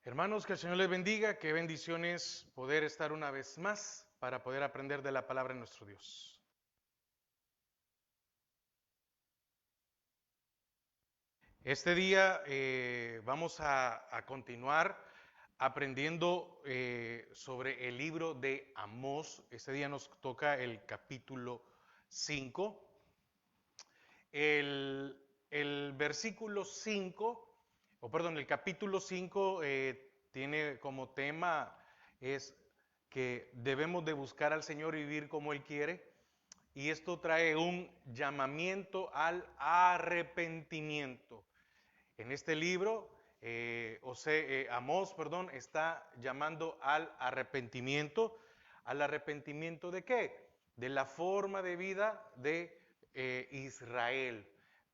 Hermanos, que el Señor les bendiga, qué bendiciones poder estar una vez más para poder aprender de la palabra de nuestro Dios. Este día vamos a continuar aprendiendo sobre el libro de Amós. Este día nos toca el capítulo 5. El versículo 5, el capítulo 5 tiene como tema es que debemos de buscar al Señor y vivir como Él quiere. Y esto trae un llamamiento al arrepentimiento. En este libro, Amós, está llamando al arrepentimiento. ¿Al arrepentimiento de qué? De la forma de vida de Israel.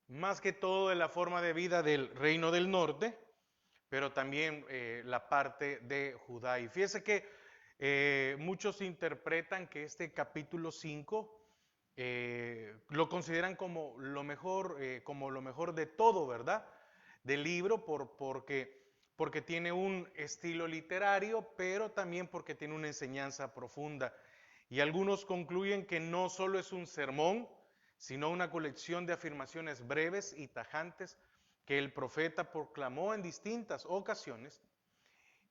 Más que todo de la forma de vida del reino del norte, pero también la parte de Judá. Y fíjese que muchos interpretan que este capítulo 5 lo consideran como lo mejor de todo, ¿verdad? Del libro, porque tiene un estilo literario, pero también porque tiene una enseñanza profunda. Y algunos concluyen que no solo es un sermón, sino una colección de afirmaciones breves y tajantes que el profeta proclamó en distintas ocasiones,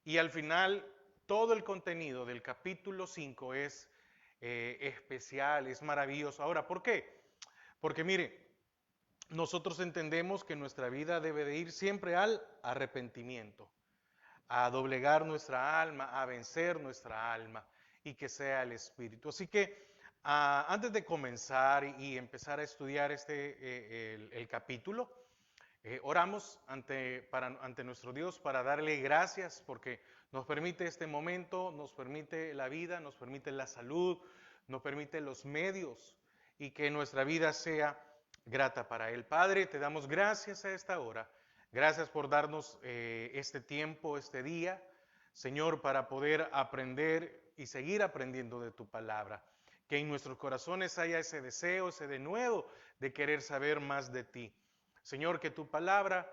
y al final todo el contenido del capítulo 5 es especial, es maravilloso. Ahora, ¿por qué? Porque mire, nosotros entendemos que nuestra vida debe de ir siempre al arrepentimiento, a doblegar nuestra alma, a vencer nuestra alma y que sea el Espíritu. Así que antes de comenzar y empezar a estudiar el capítulo, oramos ante nuestro Dios para darle gracias porque nos permite este momento, nos permite la vida, nos permite la salud, nos permite los medios y que nuestra vida sea grata para Él. Padre, te damos gracias a esta hora. Gracias por darnos este tiempo, este día, Señor, para poder aprender y seguir aprendiendo de tu palabra. Que en nuestros corazones haya ese deseo, ese denuedo de querer saber más de ti. Señor, que tu palabra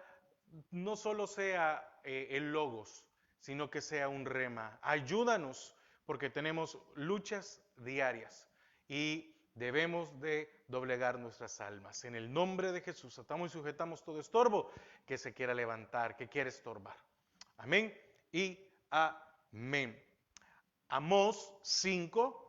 no solo sea el logos, sino que sea un rema. Ayúdanos porque tenemos luchas diarias y debemos de doblegar nuestras almas. En el nombre de Jesús atamos y sujetamos todo estorbo que se quiera levantar, que quiera estorbar. Amén y amén. Amós 5,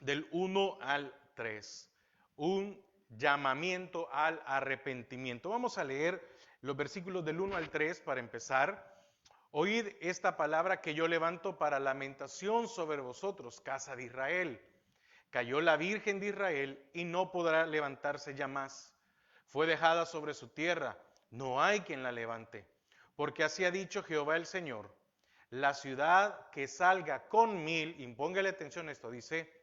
del 1 al 3. Un llamamiento al arrepentimiento. Vamos a leer los versículos del 1 al 3 para empezar. Oíd esta palabra que yo levanto para lamentación sobre vosotros, casa de Israel. Cayó la Virgen de Israel y no podrá levantarse ya más. Fue dejada sobre su tierra, no hay quien la levante. Porque así ha dicho Jehová el Señor, la ciudad que salga con 1000, y póngale atención a esto, dice,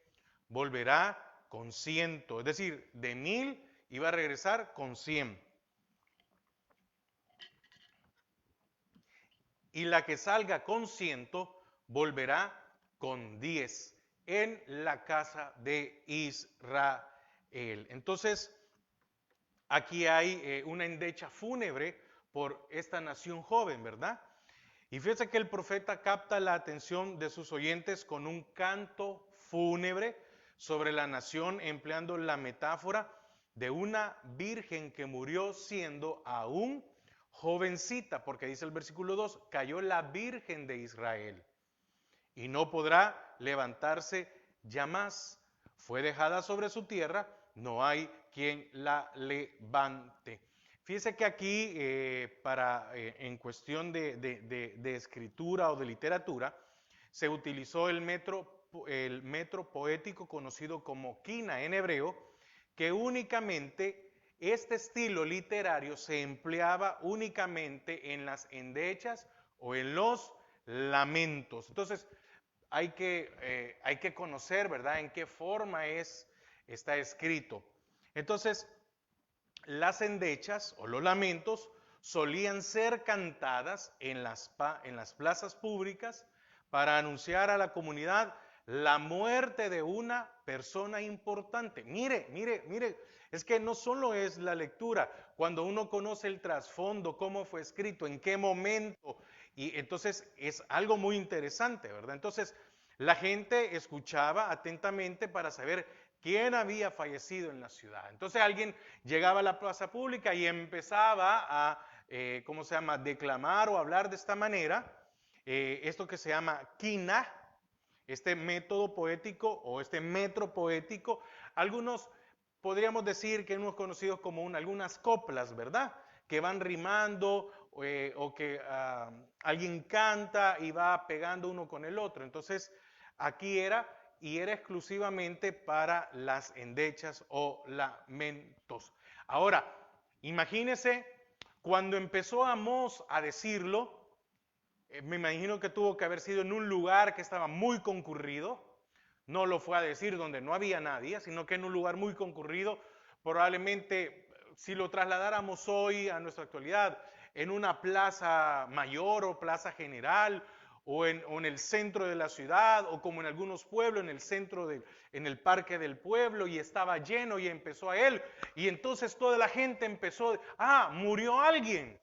volverá con 100, es decir, de 1000 iba a regresar con 100. Y la que salga con 100 volverá con 10 en la casa de Israel. Entonces, aquí hay una endecha fúnebre por esta nación joven, ¿verdad? Y fíjense que el profeta capta la atención de sus oyentes con un canto fúnebre sobre la nación, empleando la metáfora de una virgen que murió siendo aún jovencita, porque dice el versículo 2, cayó la Virgen de Israel y no podrá levantarse ya más. Fue dejada sobre su tierra, no hay quien la levante. Fíjese que aquí, en cuestión de escritura o de literatura, se utilizó el metro poético conocido como quina en hebreo, que únicamente este estilo literario se empleaba únicamente en las endechas o en los lamentos. Entonces, hay que conocer, ¿verdad?, en qué forma está escrito. Entonces, las endechas o los lamentos solían ser cantadas en las plazas públicas para anunciar a la comunidad la muerte de una persona importante. Mire, es que no solo es la lectura, cuando uno conoce el trasfondo, cómo fue escrito, en qué momento Y entonces es algo muy interesante, ¿verdad? Entonces la gente escuchaba atentamente para saber quién había fallecido en la ciudad. Entonces alguien llegaba a la plaza pública y empezaba a, ¿cómo se llama?, declamar o hablar de esta manera, esto que se llama quina, este método poético o este metro poético. Algunos podríamos decir que hemos conocido como algunas coplas, ¿verdad? Que van rimando o que alguien canta y va pegando uno con el otro. Entonces, aquí era y era exclusivamente para las endechas o lamentos. Ahora, imagínese cuando empezó Amós a decirlo, me imagino que tuvo que haber sido en un lugar que estaba muy concurrido. No lo fue a decir donde no había nadie, sino que en un lugar muy concurrido. Probablemente, si lo trasladáramos hoy a nuestra actualidad, en una plaza mayor o plaza general, o en el centro de la ciudad, o como en algunos pueblos, en el centro, en el parque del pueblo, y estaba lleno y empezó a él. Y entonces toda la gente empezó, murió alguien.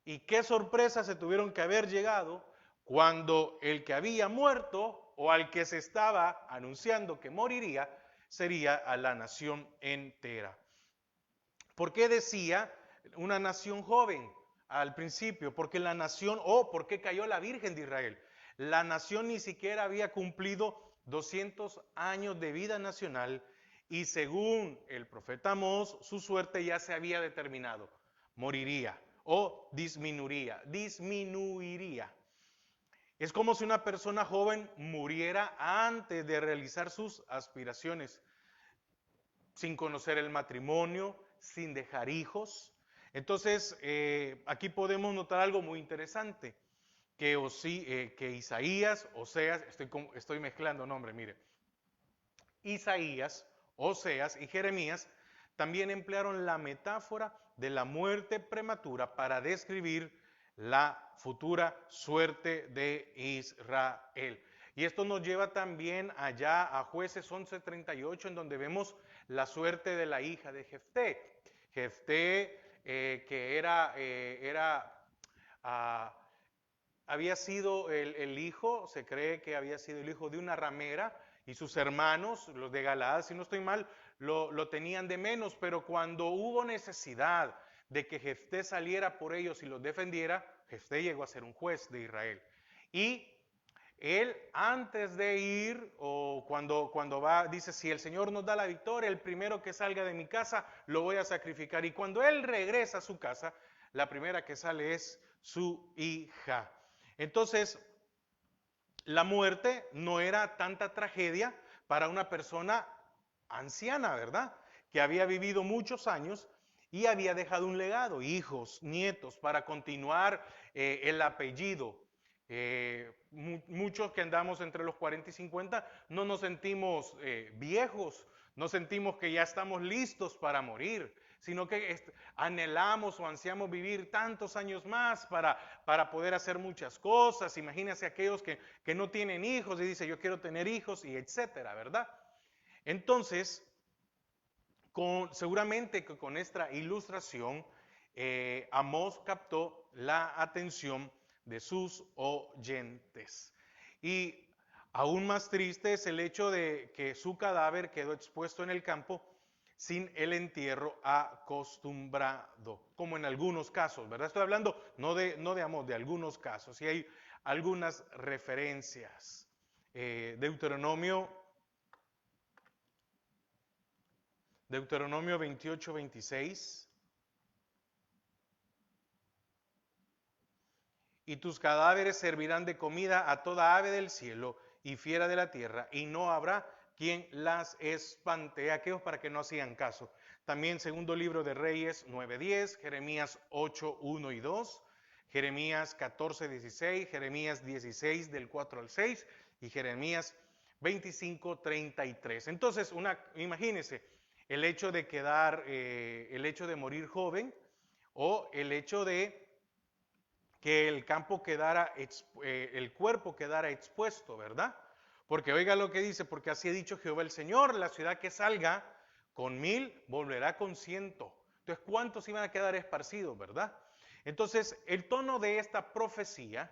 Y qué sorpresa se tuvieron que haber llegado cuando el que había muerto o al que se estaba anunciando que moriría sería a la nación entera. ¿Por qué decía una nación joven al principio? Porque la nación, ¿por qué cayó la Virgen de Israel? La nación ni siquiera había cumplido 200 años de vida nacional y según el profeta Amós, su suerte ya se había determinado. Moriría o disminuiría. Es como si una persona joven muriera antes de realizar sus aspiraciones, sin conocer el matrimonio, sin dejar hijos. Entonces, aquí podemos notar algo muy interesante, que Isaías, Oseas, estoy mezclando nombres, mire, Isaías, Oseas y Jeremías también emplearon la metáfora de la muerte prematura para describir la futura suerte de Israel. Y esto nos lleva también allá a Jueces 11:38, en donde vemos la suerte de la hija de Jefté. Jefté, que había sido el hijo, se cree que había sido el hijo de una ramera, y sus hermanos, los de Galaad, si no estoy mal, lo tenían de menos, pero cuando hubo necesidad de que Jefté saliera por ellos y los defendiera, Jefté llegó a ser un juez de Israel. Y él antes de ir, o cuando va, dice, si el Señor nos da la victoria, el primero que salga de mi casa, lo voy a sacrificar. Y cuando él regresa a su casa, la primera que sale es su hija. Entonces, la muerte no era tanta tragedia para una persona anciana, ¿verdad? Que había vivido muchos años y había dejado un legado, hijos, nietos, para continuar el apellido. Muchos que andamos entre los 40 y 50 no nos sentimos viejos, no sentimos que ya estamos listos para morir, sino que anhelamos o ansiamos vivir tantos años más para poder hacer muchas cosas. Imagínense aquellos que no tienen hijos y dicen yo quiero tener hijos y etcétera, ¿verdad? Entonces, seguramente que con esta ilustración, Amós captó la atención de sus oyentes. Y aún más triste es el hecho de que su cadáver quedó expuesto en el campo sin el entierro acostumbrado, como en algunos casos, ¿verdad? Estoy hablando no de Amós, de algunos casos, y hay algunas referencias. Deuteronomio 28:26. Y tus cadáveres servirán de comida a toda ave del cielo y fiera de la tierra, y no habrá quien las espante. Aquellos para que no hacían caso. También segundo libro de Reyes 9:10, Jeremías 8:1 y 2, Jeremías 14:16, Jeremías 16 del 4 al 6 y Jeremías 25:33. Entonces, imagínense el hecho de el hecho de morir joven o el hecho de que el campo quedara, el cuerpo quedara expuesto, ¿verdad? Porque oiga lo que dice, porque así ha dicho Jehová el Señor, la ciudad que salga con 1000 volverá con 100. Entonces, ¿cuántos iban a quedar esparcidos, verdad? Entonces, el tono de esta profecía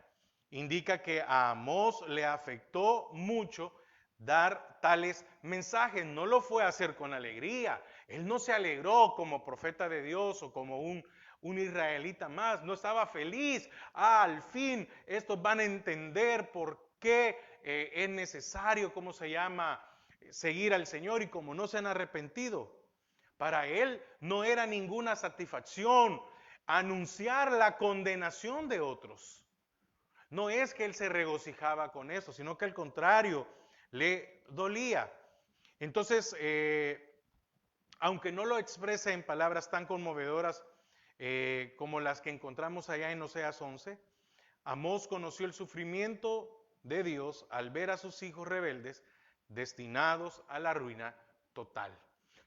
indica que a Amós le afectó mucho dar tales mensajes. No lo fue a hacer con alegría. Él no se alegró como profeta de Dios o como un israelita más. No estaba feliz. Al fin, estos van a entender por qué es necesario, ¿cómo se llama?, seguir al Señor, y como no se han arrepentido. Para él no era ninguna satisfacción anunciar la condenación de otros. No es que él se regocijaba con eso, sino que al contrario, le dolía. Entonces, aunque no lo expresa en palabras tan conmovedoras como las que encontramos allá en Oseas 11, Amós conoció el sufrimiento de Dios al ver a sus hijos rebeldes destinados a la ruina total.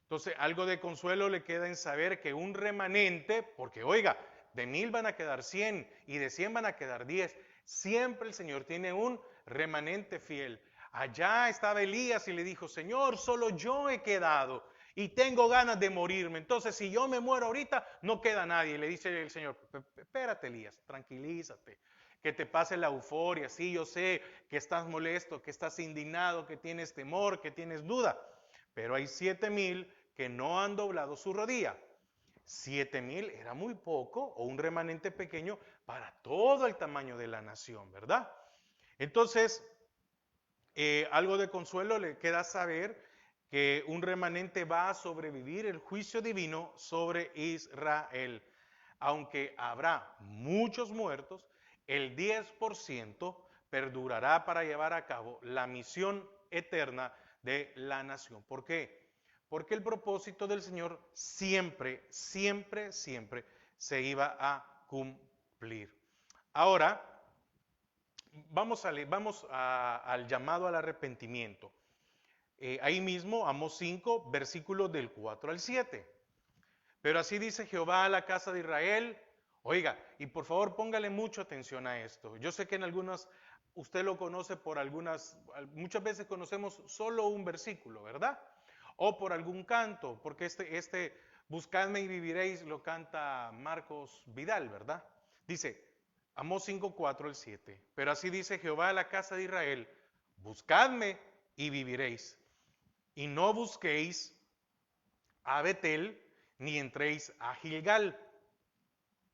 Entonces, algo de consuelo le queda en saber que un remanente, porque oiga, de 1000 van a quedar 100 y de 100 van a quedar 10. Siempre el Señor tiene un remanente fiel. Allá estaba Elías y le dijo, Señor, solo yo he quedado y tengo ganas de morirme. Entonces, si yo me muero ahorita, no queda nadie. Y le dice el Señor, espérate, Elías, tranquilízate, que te pase la euforia. Sí, yo sé que estás molesto, que estás indignado, que tienes temor, que tienes duda, pero hay 7000 que no han doblado su rodilla. 7000 era muy poco o un remanente pequeño para todo el tamaño de la nación, ¿verdad? Entonces, algo de consuelo le queda saber que un remanente va a sobrevivir el juicio divino sobre Israel. Aunque habrá muchos muertos, el 10% perdurará para llevar a cabo la misión eterna de la nación. ¿Por qué? Porque el propósito del Señor siempre, siempre, siempre se iba a cumplir. Ahora, vamos al llamado al arrepentimiento. Ahí mismo, Amós 5, versículos del 4 al 7. Pero así dice Jehová a la casa de Israel. Oiga, y por favor póngale mucha atención a esto. Yo sé que en algunas, usted lo conoce por algunas, muchas veces conocemos solo un versículo, ¿verdad? O por algún canto, porque buscadme y viviréis, lo canta Marcos Vidal, ¿verdad? Dice, Amós 5, 4 al 7. Pero así dice Jehová a la casa de Israel, buscadme y viviréis. Y no busquéis a Betel, ni entréis a Gilgal,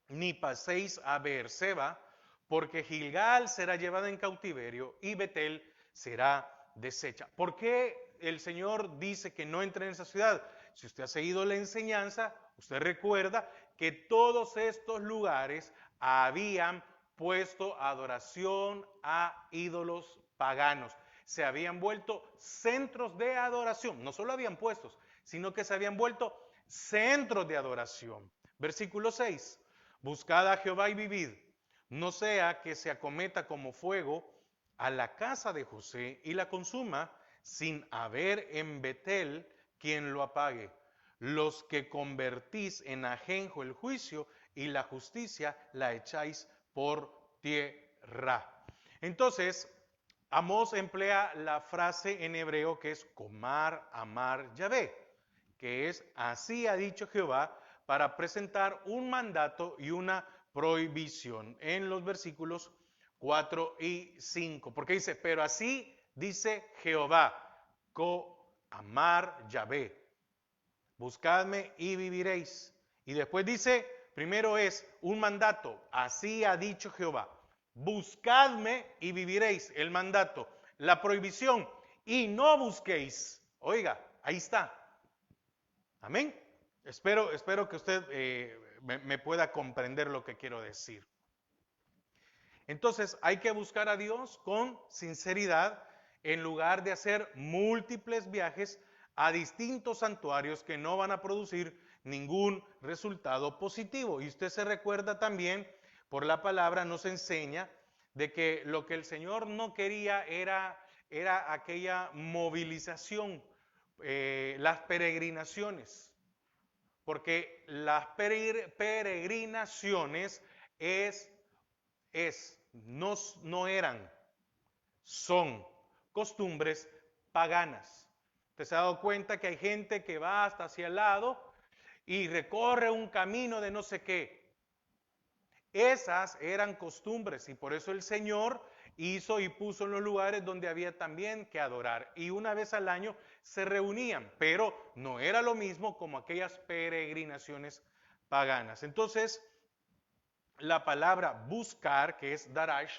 ni paséis a Beerseba, porque Gilgal será llevada en cautiverio y Betel será deshecha. ¿Por qué el Señor dice que no entre en esa ciudad? Si usted ha seguido la enseñanza, usted recuerda que todos estos lugares habían puesto adoración a ídolos paganos. Se habían vuelto centros de adoración. No solo habían puestos, sino que se habían vuelto centros de adoración. Versículo 6. Buscad a Jehová y vivid, no sea que se acometa como fuego a la casa de José y la consuma, sin haber en Betel quien lo apague. Los que convertís en ajenjo el juicio y la justicia la echáis por tierra. Entonces, Amós emplea la frase en hebreo que es comar, amar, Yahvé, que es así ha dicho Jehová, para presentar un mandato y una prohibición en los versículos 4 y 5. Porque dice, pero así dice Jehová, amar Yahvé, buscadme y viviréis. Y después dice, primero es un mandato, así ha dicho Jehová, buscadme y viviréis, el mandato. La prohibición, y no busquéis. Oiga, ahí está. Amén. Espero que usted me pueda comprender lo que quiero decir. Entonces, hay que buscar a Dios con sinceridad en lugar de hacer múltiples viajes a distintos santuarios que no van a producir ningún resultado positivo. Y usted se recuerda también, por la palabra nos enseña de que lo que el Señor no quería era aquella movilización, las peregrinaciones. Porque las peregrinaciones no eran, son costumbres paganas. ¿Usted se ha dado cuenta que hay gente que va hasta hacia el lado y recorre un camino de no sé qué? Esas eran costumbres y por eso el Señor hizo y puso en los lugares donde había también que adorar. Y una vez al año se reunían, pero no era lo mismo como aquellas peregrinaciones paganas. Entonces, la palabra buscar, que es darash,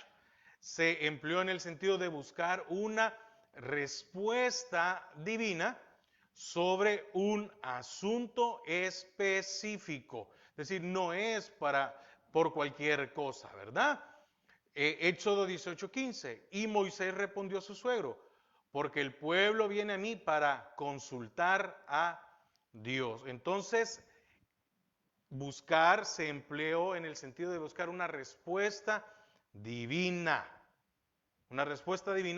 se empleó en el sentido de buscar una respuesta divina sobre un asunto específico. Es decir, no es por cualquier cosa, ¿verdad? Éxodo 18:15. Y Moisés respondió a su suegro, porque el pueblo viene a mí para consultar a Dios. Entonces, buscar se empleó en el sentido de buscar una respuesta divina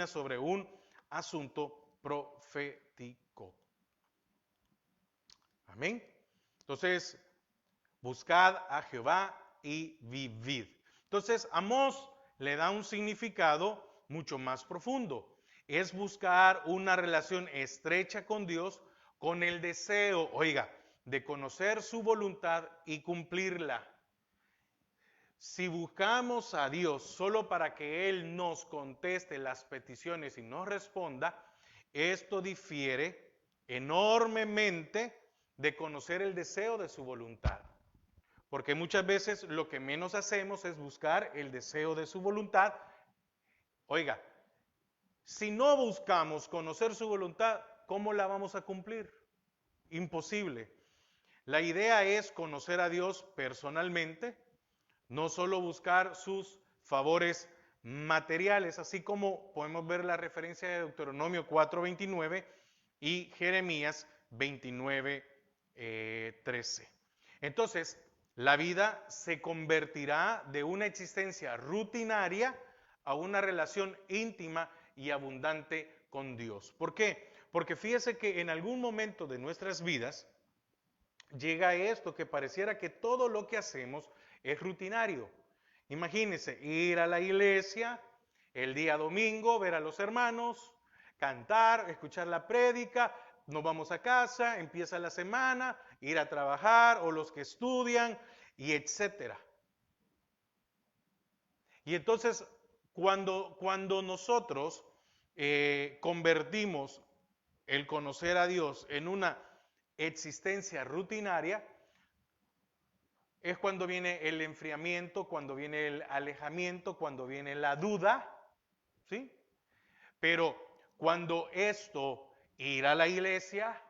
sobre un asunto profético. Amén. Entonces, buscad a Jehová y vivid. Entonces, Amós le da un significado mucho más profundo. Es buscar una relación estrecha con Dios con el deseo, oiga, de conocer su voluntad y cumplirla. Si buscamos a Dios solo para que Él nos conteste las peticiones y nos responda, esto difiere enormemente de conocer el deseo de su voluntad. Porque muchas veces lo que menos hacemos es buscar el deseo de su voluntad. Oiga, si no buscamos conocer su voluntad, ¿cómo la vamos a cumplir? Imposible. La idea es conocer a Dios personalmente, no solo buscar sus favores materiales, así como podemos ver la referencia de Deuteronomio 4:29 y Jeremías 29:13. Entonces, la vida se convertirá de una existencia rutinaria a una relación íntima y abundante con Dios. ¿Por qué? Porque fíjese que en algún momento de nuestras vidas llega esto que pareciera que todo lo que hacemos es rutinario. Imagínense, ir a la iglesia el día domingo, ver a los hermanos, cantar, escuchar la prédica, nos vamos a casa, empieza la semana, ir a trabajar o los que estudian y etcétera. Y entonces, cuando nosotros convertimos el conocer a Dios en una existencia rutinaria, es cuando viene el enfriamiento, cuando viene el alejamiento, cuando viene la duda, ¿sí? Pero cuando esto, ir a la iglesia,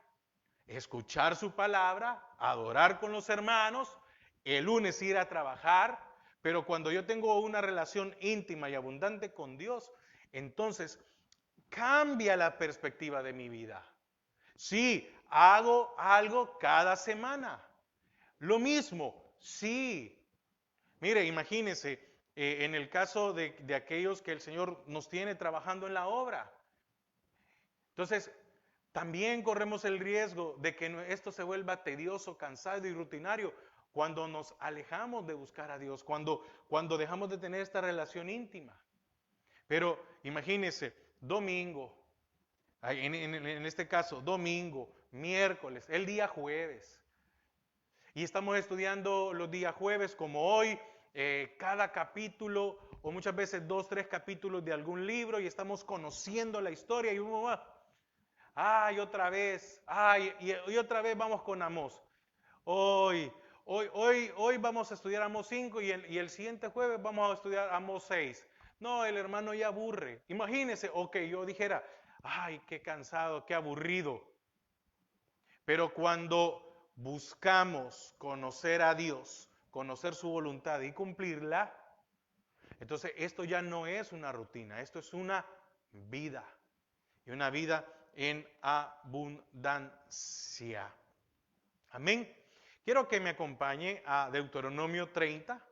escuchar su palabra, adorar con los hermanos, el lunes ir a trabajar, pero cuando yo tengo una relación íntima y abundante con Dios, entonces cambia la perspectiva de mi vida. Sí, hago algo cada semana. Lo mismo, sí. Mire, imagínense, en el caso de aquellos que el Señor nos tiene trabajando en la obra. Entonces, también corremos el riesgo de que esto se vuelva tedioso, cansado y rutinario cuando nos alejamos de buscar a Dios, cuando dejamos de tener esta relación íntima. Pero imagínense, domingo, en este caso, domingo, miércoles, el día jueves. Y estamos estudiando los días jueves, como hoy, cada capítulo, o muchas veces 2, 3 capítulos de algún libro, y estamos conociendo la historia, y uno va, ay, otra vez, ay, y otra vez vamos con Amós. Hoy vamos a estudiar Amós 5 y el siguiente jueves vamos a estudiar Amós 6. No, el hermano ya aburre. Imagínese, ok, yo dijera, ay, qué cansado, qué aburrido. Pero cuando buscamos conocer a Dios, conocer su voluntad y cumplirla, entonces esto ya no es una rutina, esto es una vida. Y una vida en abundancia. Amén. Quiero que me acompañe a Deuteronomio 30.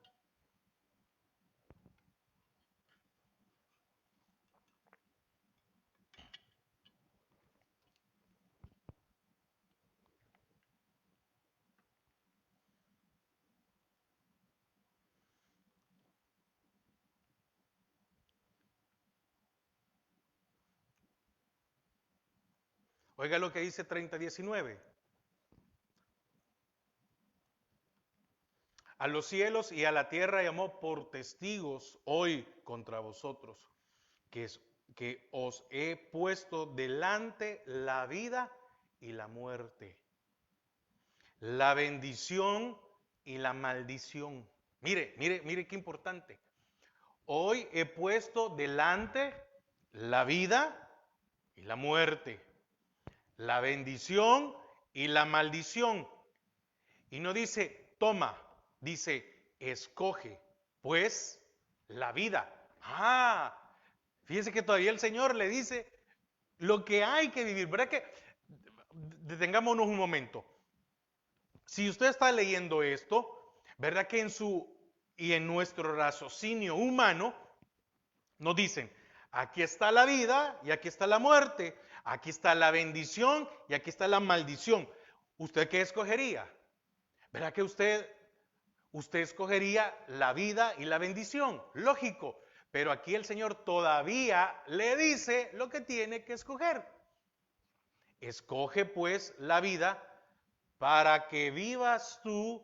Oiga lo que dice 30:19. A los cielos y a la tierra llamó por testigos hoy contra vosotros, que os he puesto delante la vida y la muerte, la bendición y la maldición. Mire, mire, mire qué importante. Hoy he puesto delante la vida y la muerte, la bendición y la maldición. Y no dice, toma, dice, escoge, pues, la vida. Ah, fíjese que todavía el Señor le dice lo que hay que vivir. ¿Verdad que? Detengámonos un momento. Si usted está leyendo esto, ¿verdad que en nuestro raciocinio humano nos dicen, aquí está la vida y aquí está la muerte, aquí está la bendición y aquí está la maldición? ¿Usted qué escogería? ¿Verdad que usted escogería la vida y la bendición? Lógico, pero aquí el Señor todavía le dice lo que tiene que escoger. Escoge pues la vida para que vivas tú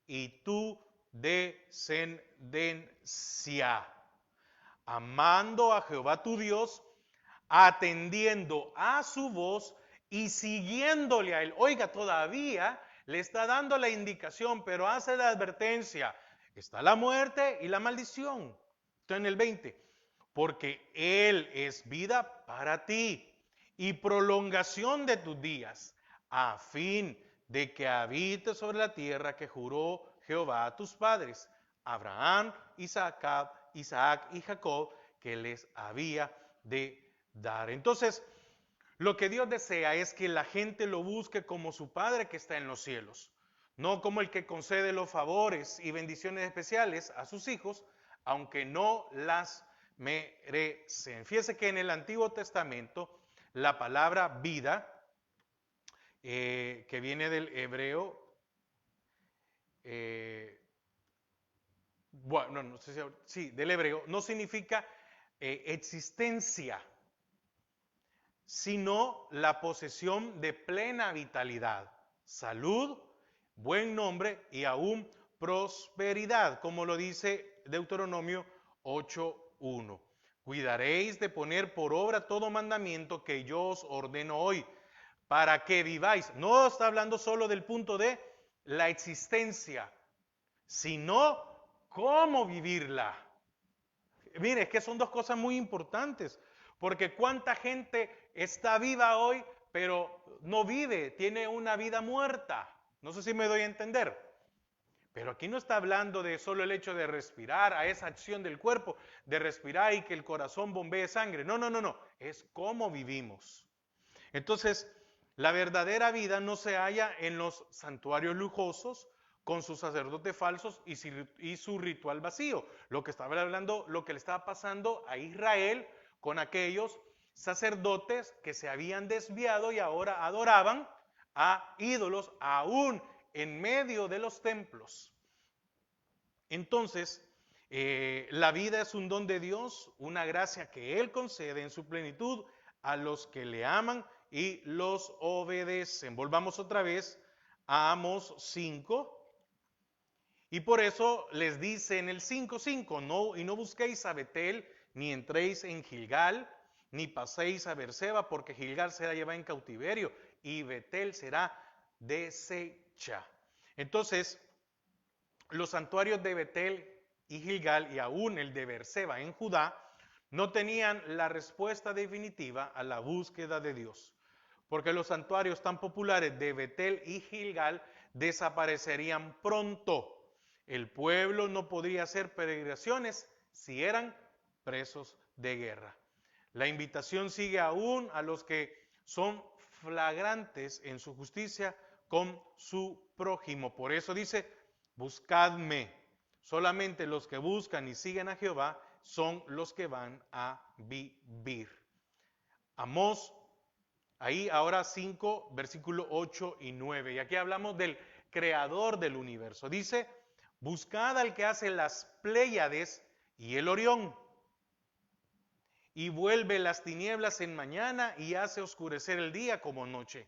y tu descendencia, amando a Jehová tu Dios, atendiendo a su voz y siguiéndole a él. Oiga, todavía le está dando la indicación, pero hace la advertencia. Está la muerte y la maldición. Está en el 20. Porque él es vida para ti y prolongación de tus días, a fin de que habites sobre la tierra que juró Jehová a tus padres, Abraham, Isaac y Jacob, que les había de dar. Entonces, lo que Dios desea es que la gente lo busque como su Padre que está en los cielos, no como el que concede los favores y bendiciones especiales a sus hijos, aunque no las merecen. Fíjese que en el Antiguo Testamento la palabra vida, que viene del hebreo, bueno, no sé si, sí, del hebreo, no significa existencia, sino la posesión de plena vitalidad, salud, buen nombre y aún prosperidad, como lo dice Deuteronomio 8:1. Cuidaréis de poner por obra todo mandamiento que yo os ordeno hoy, para que viváis. No está hablando solo del punto de la existencia, sino cómo vivirla. Mire, es que son dos cosas muy importantes, porque cuánta gente está viva hoy, pero no vive, tiene una vida muerta. No sé si me doy a entender. Pero aquí no está hablando de solo el hecho de respirar, a esa acción del cuerpo, de respirar y que el corazón bombee sangre. No, no, no, no. Es cómo vivimos. Entonces, la verdadera vida no se halla en los santuarios lujosos, con sus sacerdotes falsos y su ritual vacío. Lo que estaba hablando, lo que le estaba pasando a Israel con aquellos sacerdotes que se habían desviado y ahora adoraban a ídolos aún en medio de los templos. Entonces, la vida es un don de Dios, una gracia que Él concede en su plenitud a los que le aman y los obedecen. Volvamos otra vez a Amós 5. Y por eso les dice en el 5:5, no, y no busquéis a Betel, ni entréis en Gilgal, ni paséis a Berseba, porque Gilgal será llevada en cautiverio y Betel será deshecha. Entonces, los santuarios de Betel y Gilgal y aún el de Berseba en Judá no tenían la respuesta definitiva a la búsqueda de Dios, porque los santuarios tan populares de Betel y Gilgal desaparecerían pronto. El pueblo no podría hacer peregrinaciones si eran presos de guerra. La invitación sigue aún a los que son flagrantes en su justicia con su prójimo. Por eso dice, buscadme. Solamente los que buscan y siguen a Jehová son los que van a vivir. Amós, ahí ahora 5, versículo 8 y 9. Y aquí hablamos del creador del universo. Dice, buscad al que hace las Pléyades y el Orión, y vuelve las tinieblas en mañana y hace oscurecer el día como noche,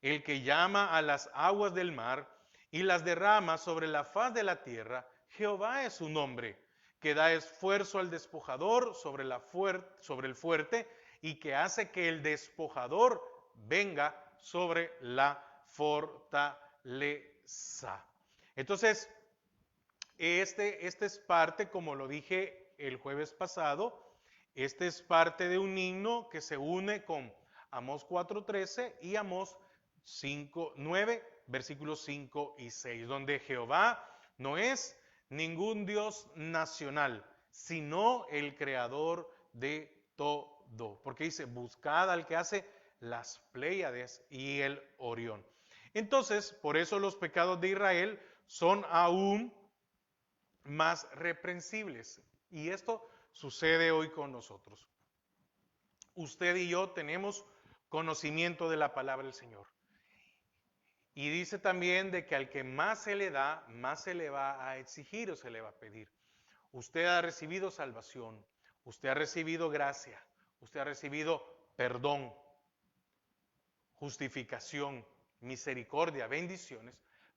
el que llama a las aguas del mar y las derrama sobre la faz de la tierra, Jehová es su nombre, que da esfuerzo al despojador sobre el fuerte, y que hace que el despojador venga sobre la fortaleza. Entonces, este es parte, como lo dije el jueves pasado, este es parte de un himno que se une con Amós 4:13 y Amós 5:9, versículos 5 y 6, donde Jehová no es ningún Dios nacional, sino el creador de todo. Porque dice, buscad al que hace las Pléyades y el Orión. Entonces, por eso los pecados de Israel son aún más reprensibles. Y esto sucede hoy con nosotros. Usted y yo tenemos conocimiento de la palabra del Señor. Y dice también de que al que más se le da, más se le va a exigir o se le va a pedir. Usted ha recibido salvación, usted ha recibido gracia, usted ha recibido perdón, justificación, misericordia, bendiciones.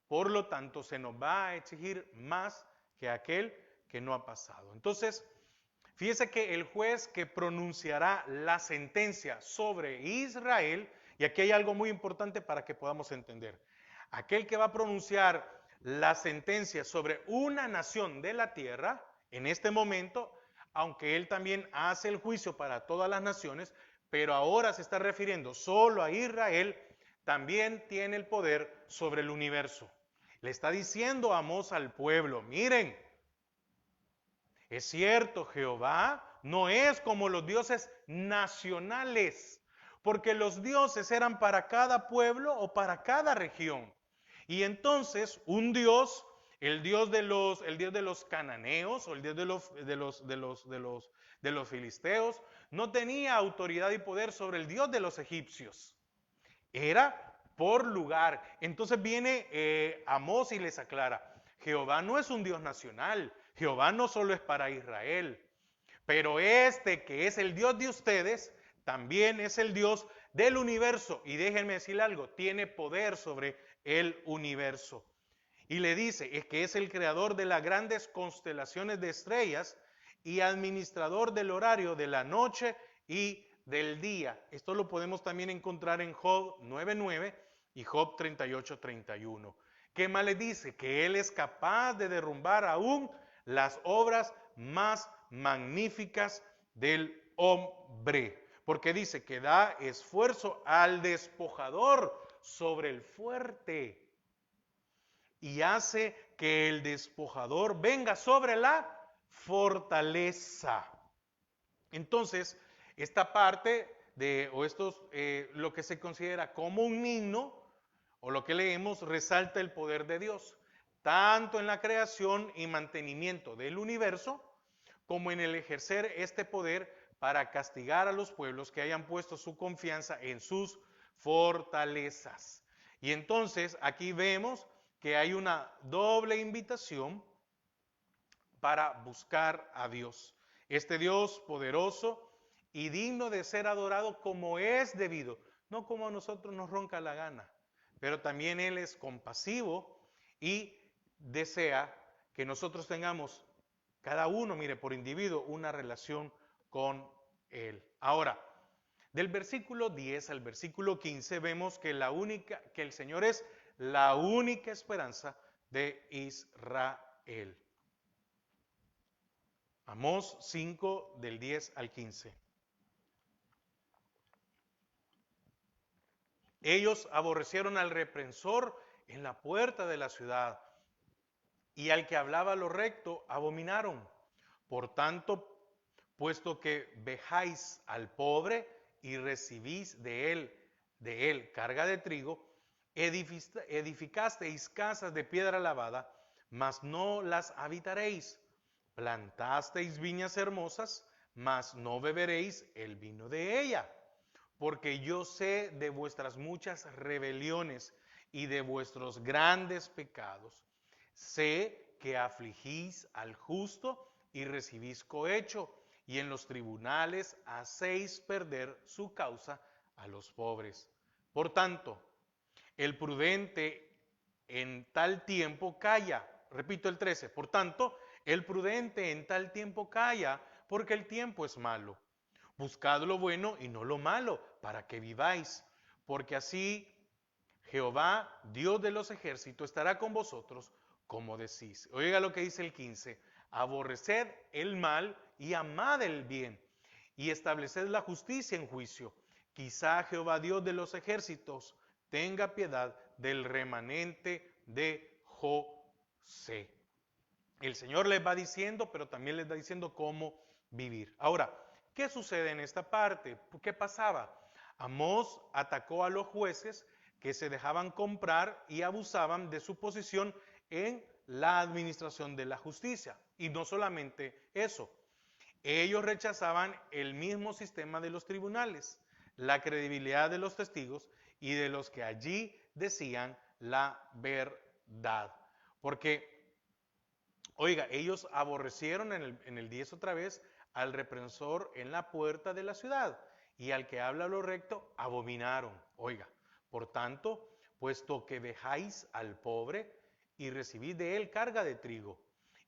Por lo tanto, se nos va a exigir más que aquel que no ha pasado. Entonces, fíjese que el juez que pronunciará la sentencia sobre Israel, y aquí hay algo muy importante para que podamos entender, aquel que va a pronunciar la sentencia sobre una nación de la tierra, en este momento, aunque él también hace el juicio para todas las naciones, pero ahora se está refiriendo solo a Israel, también tiene el poder sobre el universo. Le está diciendo Amós al pueblo, miren, es cierto, Jehová no es como los dioses nacionales, porque los dioses eran para cada pueblo o para cada región. Y entonces un dios, el dios de los cananeos o el dios de los filisteos, no tenía autoridad y poder sobre el dios de los egipcios. Era por lugar. Entonces viene Amós y les aclara, Jehová no es un Dios nacional, Jehová no solo es para Israel, pero este que es el Dios de ustedes, también es el Dios del universo. Y déjenme decirle algo, tiene poder sobre el universo. Y le dice, es que es el creador de las grandes constelaciones de estrellas y administrador del horario de la noche y del día. Esto lo podemos también encontrar en Job 9:9 y Job 38:31. ¿Qué más le dice? Que él es capaz de derrumbar aún las obras más magníficas del hombre. Porque dice que da esfuerzo al despojador sobre el fuerte y hace que el despojador venga sobre la fortaleza. Entonces, esta parte lo que se considera como un himno, o lo que leemos, resalta el poder de Dios, tanto en la creación y mantenimiento del universo, como en el ejercer este poder para castigar a los pueblos que hayan puesto su confianza en sus fortalezas. Y entonces aquí vemos que hay una doble invitación para buscar a Dios. Este Dios poderoso y digno de ser adorado como es debido, no como a nosotros nos ronca la gana, pero también Él es compasivo y desea que nosotros tengamos, cada uno, mire, por individuo, una relación con Él. Ahora, del versículo 10 al versículo 15 vemos que el Señor es la única esperanza de Israel. Amós 5 del 10 al 15. Ellos aborrecieron al reprensor en la puerta de la ciudad y al que hablaba lo recto abominaron. Por tanto, puesto que vejáis al pobre y recibís de él carga de trigo, edificasteis casas de piedra lavada, mas no las habitaréis. Plantasteis viñas hermosas, mas no beberéis el vino de ella. Porque yo sé de vuestras muchas rebeliones y de vuestros grandes pecados. Sé que afligís al justo y recibís cohecho, y en los tribunales hacéis perder su causa a los pobres. Por tanto, el prudente en tal tiempo calla. Repito el 13. Por tanto, el prudente en tal tiempo calla, porque el tiempo es malo. Buscad lo bueno y no lo malo, para que viváis. Porque así Jehová, Dios de los ejércitos, estará con vosotros, como decís. Oiga lo que dice el 15. Aborreced el mal y amad el bien, y estableced la justicia en juicio. Quizá Jehová, Dios de los ejércitos, tenga piedad del remanente de José. El Señor les va diciendo, pero también les va diciendo cómo vivir. Ahora, ¿qué sucede en esta parte? ¿Qué pasaba? Amós atacó a los jueces que se dejaban comprar y abusaban de su posición en la administración de la justicia. Y no solamente eso, ellos rechazaban el mismo sistema de los tribunales, la credibilidad de los testigos y de los que allí decían la verdad. Porque oiga, ellos aborrecieron en el 10 otra vez al reprensor en la puerta de la ciudad y al que habla lo recto abominaron. Oiga, por tanto, puesto que dejáis al pobre y recibís de él carga de trigo,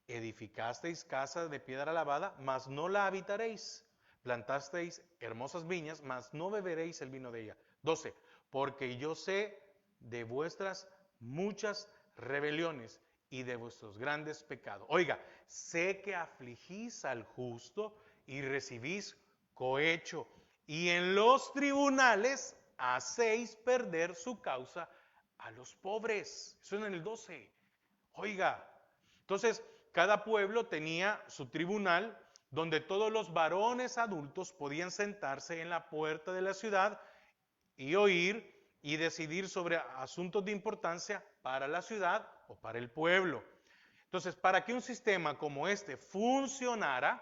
edificasteis casa de piedra lavada, mas no la habitaréis. Plantasteis hermosas viñas, mas no beberéis el vino de ella. 12. Porque yo sé de vuestras muchas rebeliones y de vuestros grandes pecados. Oiga, sé que afligís al justo y recibís cohecho, y en los tribunales hacéis perder su causa a los pobres. Eso es en el 12. Oiga, entonces cada pueblo tenía su tribunal donde todos los varones adultos podían sentarse en la puerta de la ciudad y oír y decidir sobre asuntos de importancia para la ciudad o para el pueblo. Entonces, para que un sistema como este funcionara,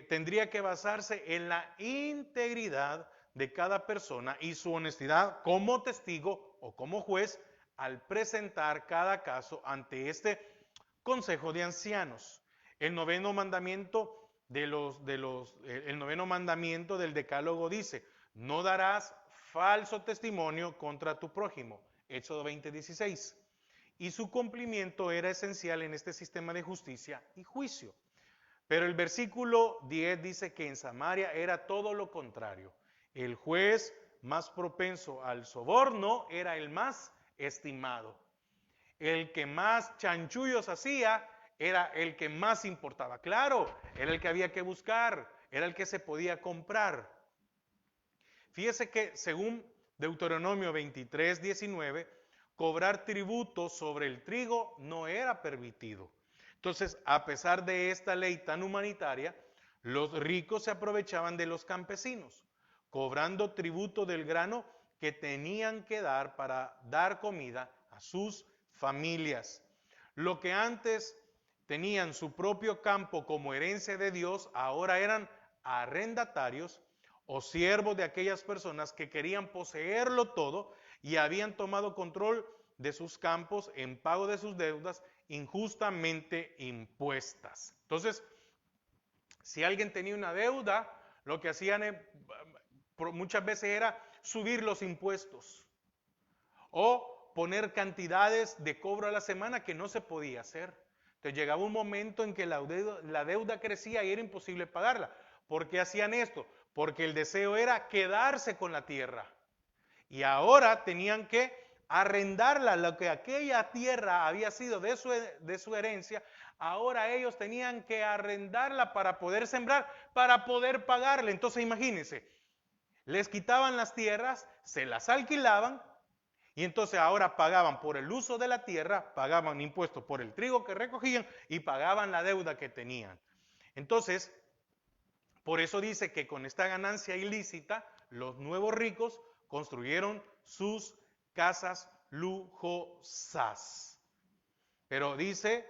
tendría que basarse en la integridad de cada persona y su honestidad como testigo o como juez al presentar cada caso ante este consejo de ancianos. El noveno mandamiento el noveno mandamiento del decálogo dice: no darás falso testimonio contra tu prójimo. Éxodo 20:16. Y su cumplimiento era esencial en este sistema de justicia y juicio. Pero el versículo 10 dice que en Samaria era todo lo contrario. El juez más propenso al soborno era el más estimado. El que más chanchullos hacía era el que más importaba. Claro, era el que había que buscar, era el que se podía comprar. Fíjese que según Deuteronomio 23:19, cobrar tributo sobre el trigo no era permitido. Entonces, a pesar de esta ley tan humanitaria, los ricos se aprovechaban de los campesinos, cobrando tributo del grano que tenían que dar para dar comida a sus familias. Lo que antes tenían su propio campo como herencia de Dios, ahora eran arrendatarios o siervos de aquellas personas que querían poseerlo todo y habían tomado control de sus campos en pago de sus deudas injustamente impuestas. Entonces, si alguien tenía una deuda, lo que hacían muchas veces era subir los impuestos o poner cantidades de cobro a la semana que no se podía hacer. Entonces llegaba un momento en que la deuda crecía y era imposible pagarla. ¿Por qué hacían esto? Porque el deseo era quedarse con la tierra. Y ahora tenían que arrendarla, lo que aquella tierra había sido de su herencia, ahora ellos tenían que arrendarla para poder sembrar, para poder pagarle. Entonces imagínense, les quitaban las tierras, se las alquilaban, y entonces ahora pagaban por el uso de la tierra, pagaban impuestos por el trigo que recogían y pagaban la deuda que tenían. Entonces, por eso dice que con esta ganancia ilícita, los nuevos ricos construyeron sus casas lujosas. Pero dice,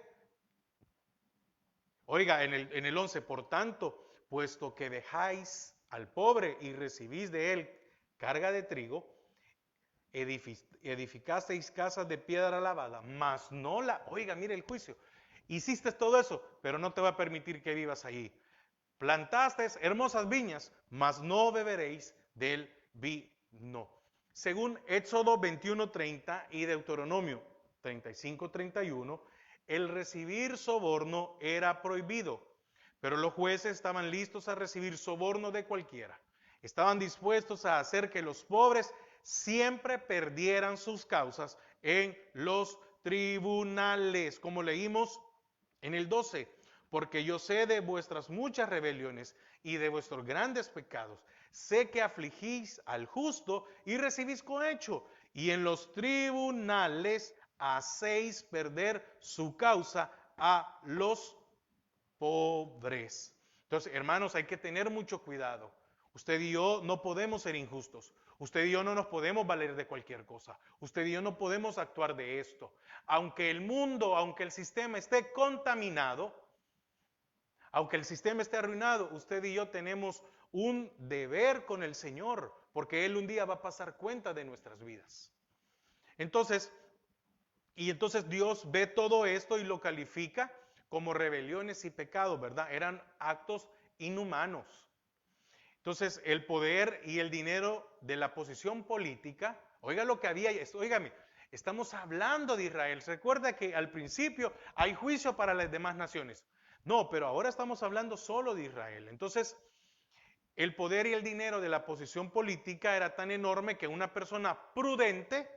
oiga, en el 11, por tanto, puesto que dejáis al pobre y recibís de él carga de trigo, edificasteis casas de piedra lavada, mas no oiga, mire el juicio, hiciste todo eso, pero no te va a permitir que vivas allí. Plantasteis hermosas viñas, mas no beberéis del vino. Según Éxodo 21:30 y Deuteronomio 35:31, el recibir soborno era prohibido, pero los jueces estaban listos a recibir soborno de cualquiera. Estaban dispuestos a hacer que los pobres siempre perdieran sus causas en los tribunales, como leímos en el 12, porque yo sé de vuestras muchas rebeliones y de vuestros grandes pecados. Sé que afligís al justo y recibís cohecho, y en los tribunales hacéis perder su causa a los pobres. Entonces, hermanos, hay que tener mucho cuidado. Usted y yo no podemos ser injustos. Usted y yo no nos podemos valer de cualquier cosa. Usted y yo no podemos actuar de esto. Aunque el mundo, aunque el sistema esté contaminado, aunque el sistema esté arruinado, usted y yo tenemos un deber con el Señor, porque Él un día va a pasar cuenta de nuestras vidas. Entonces Dios ve todo esto y lo califica como rebeliones y pecados, ¿verdad? Eran actos inhumanos. Entonces, el poder y el dinero de la posición política, oiga lo que había, óigame, estamos hablando de Israel. Recuerda que al principio hay juicio para las demás naciones. No, pero ahora estamos hablando solo de Israel. Entonces, el poder y el dinero de la posición política era tan enorme que una persona prudente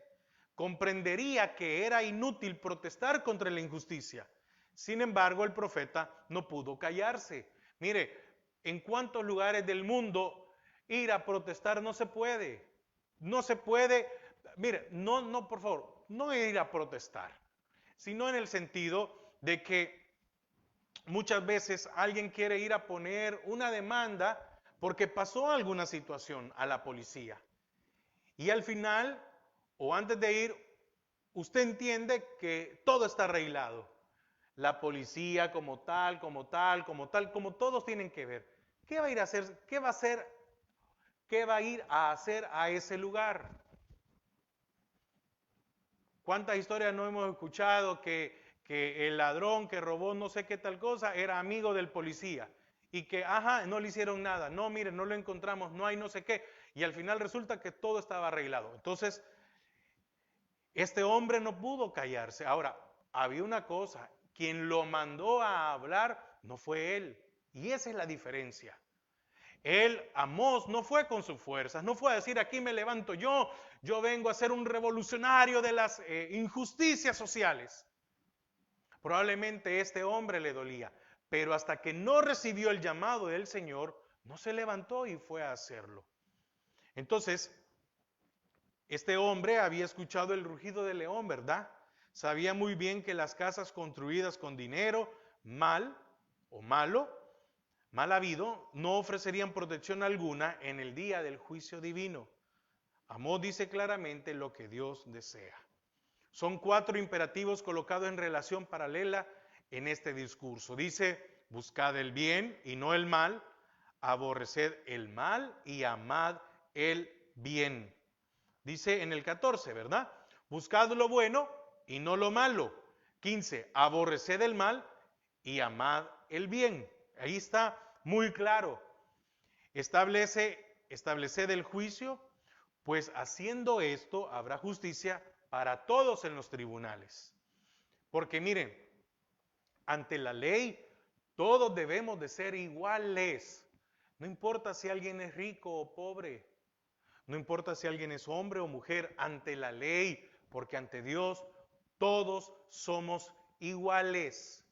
comprendería que era inútil protestar contra la injusticia. Sin embargo, el profeta no pudo callarse. Mire, en cuántos lugares del mundo ir a protestar no se puede. No se puede, mire, no, por favor, no ir a protestar, sino en el sentido de que muchas veces alguien quiere ir a poner una demanda porque pasó alguna situación a la policía. Y al final, o antes de ir, usted entiende que todo está arreglado. La policía como tal, como tal, como tal, como todos tienen que ver. ¿Qué va a ir a hacer? ¿Qué va a hacer? ¿Qué va a ir a hacer a ese lugar? ¿Cuántas historias no hemos escuchado que el ladrón que robó no sé qué tal cosa era amigo del policía? Y que, no le hicieron nada. No, miren, no lo encontramos, no hay no sé qué. Y al final resulta que todo estaba arreglado. Entonces, este hombre no pudo callarse. Ahora, había una cosa, quien lo mandó a hablar no fue él. Y esa es la diferencia. Él, Amós, no fue con sus fuerzas, no fue a decir aquí me levanto yo vengo a ser un revolucionario de las injusticias sociales. Probablemente este hombre le dolía, pero hasta que no recibió el llamado del Señor, no se levantó y fue a hacerlo. Entonces, este hombre había escuchado el rugido del león, ¿verdad? Sabía muy bien que las casas construidas con dinero mal o malo, mal habido, no ofrecerían protección alguna en el día del juicio divino. Amós dice claramente lo que Dios desea. Son 4 imperativos colocados en relación paralela en este discurso. Dice, buscad el bien y no el mal, aborreced el mal y amad el bien. Dice en el 14, ¿verdad? Buscad lo bueno y no lo malo. 15, aborreced el mal y amad el bien. Ahí está muy claro. Estableced el juicio, pues haciendo esto habrá justicia para todos en los tribunales. Porque miren, ante la ley todos debemos de ser iguales. No importa si alguien es rico o pobre. No importa si alguien es hombre o mujer, ante la ley, porque ante Dios todos somos iguales.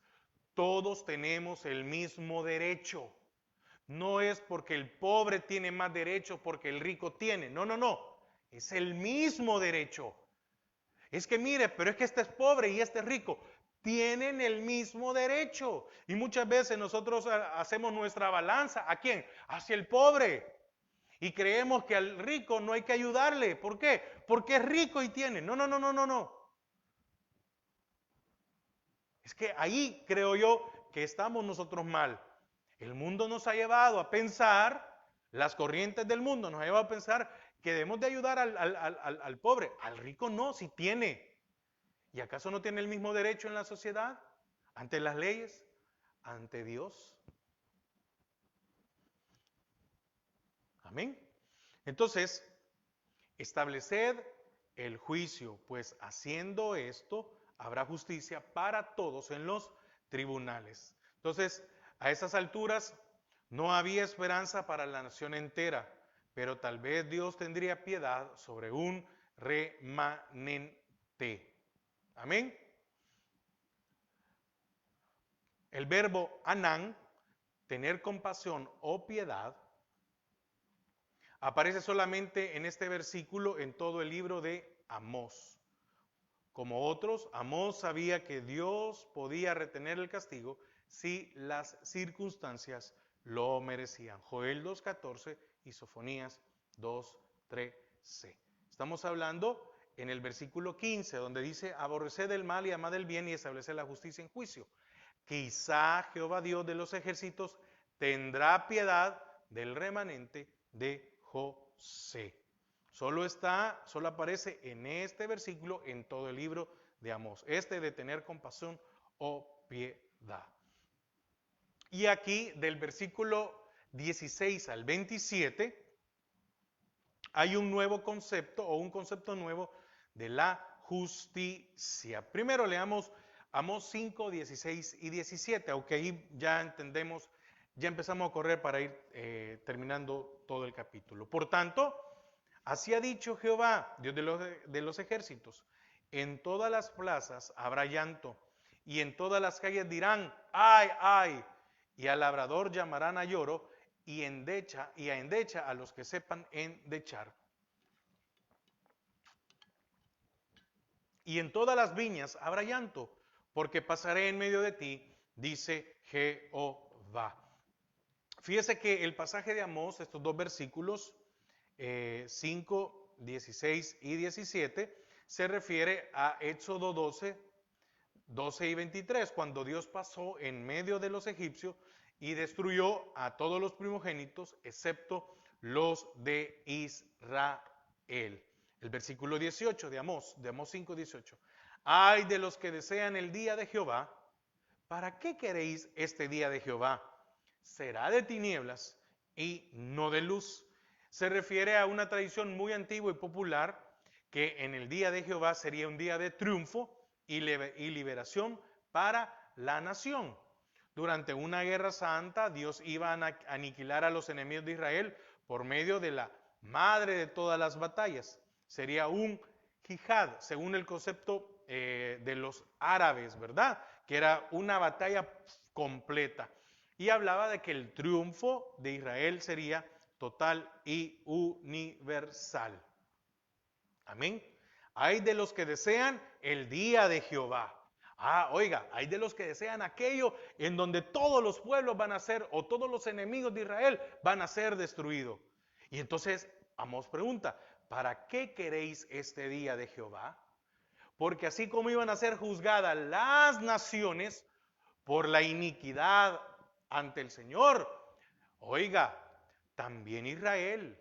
Todos tenemos el mismo derecho. No es porque el pobre tiene más derechos porque el rico tiene. No, no, no. Es el mismo derecho. Es que mire, pero es que este es pobre y este es rico. Tienen el mismo derecho. Y muchas veces nosotros hacemos nuestra balanza. ¿A quién? Hacia el pobre. Y creemos que al rico no hay que ayudarle. ¿Por qué? Porque es rico y tiene. No, no, no, no, no, no. Es que ahí creo yo que estamos nosotros mal. El mundo nos ha llevado a pensar, las corrientes del mundo nos ha llevado a pensar que debemos de ayudar al pobre. Al rico no, si tiene. ¿Y acaso no tiene el mismo derecho en la sociedad? ¿Ante las leyes? ¿Ante Dios? Amén. Entonces, Estableced el juicio, pues haciendo esto habrá justicia para todos en los tribunales. Entonces, a esas alturas no había esperanza para la nación entera, pero tal vez Dios tendría piedad sobre un remanente. Amén. El verbo anán, tener compasión o piedad, aparece solamente en este versículo en todo el libro de Amós. Como otros, Amós sabía que Dios podía retener el castigo si las circunstancias lo merecían. Joel 2:14 y Sofonías 2:13. Estamos hablando en el versículo 15, donde dice, aborreced el mal y amad el bien y estableced la justicia en juicio. Quizá Jehová Dios de los ejércitos tendrá piedad del remanente de José. Solo aparece en este versículo en todo el libro de Amós. Este de tener compasión o piedad. Y aquí del versículo 16 al 27 hay un nuevo concepto o un concepto nuevo de la justicia. Primero leamos Amós 5, 16 y 17, aunque ahí ya entendemos, ya empezamos a correr para ir terminando todo el capítulo. Por tanto, así ha dicho Jehová, Dios de los ejércitos, en todas las plazas habrá llanto, y en todas las calles dirán, ay, ay, y al labrador llamarán a lloro, y a endecha a los que sepan endechar. Y en todas las viñas habrá llanto, porque pasaré en medio de ti, dice Jehová. Fíjese que el pasaje de Amós, estos dos versículos, 5, 16 y 17, se refiere a Éxodo 12, 12 y 23, cuando Dios pasó en medio de los egipcios y destruyó a todos los primogénitos, excepto los de Israel. El versículo 18 de Amós 5, 18. Ay de los que desean el día de Jehová, ¿para qué queréis este día de Jehová? Será de tinieblas y no de luz. Se refiere a una tradición muy antigua y popular que en el día de Jehová sería un día de triunfo y liberación para la nación. Durante una guerra santa, Dios iba a aniquilar a los enemigos de Israel por medio de la madre de todas las batallas. Sería un jihad, según el concepto de los árabes, ¿verdad? Que era una batalla completa. Y hablaba de que el triunfo de Israel sería total y universal. Amén. Hay de los que desean el día de Jehová. Oiga, hay de los que desean aquello en donde todos los pueblos van a ser, o todos los enemigos de Israel van a ser destruidos. Y entonces Amós pregunta, ¿para qué queréis este día de Jehová? Porque así como iban a ser juzgadas las naciones por la iniquidad ante el Señor, oiga, también Israel.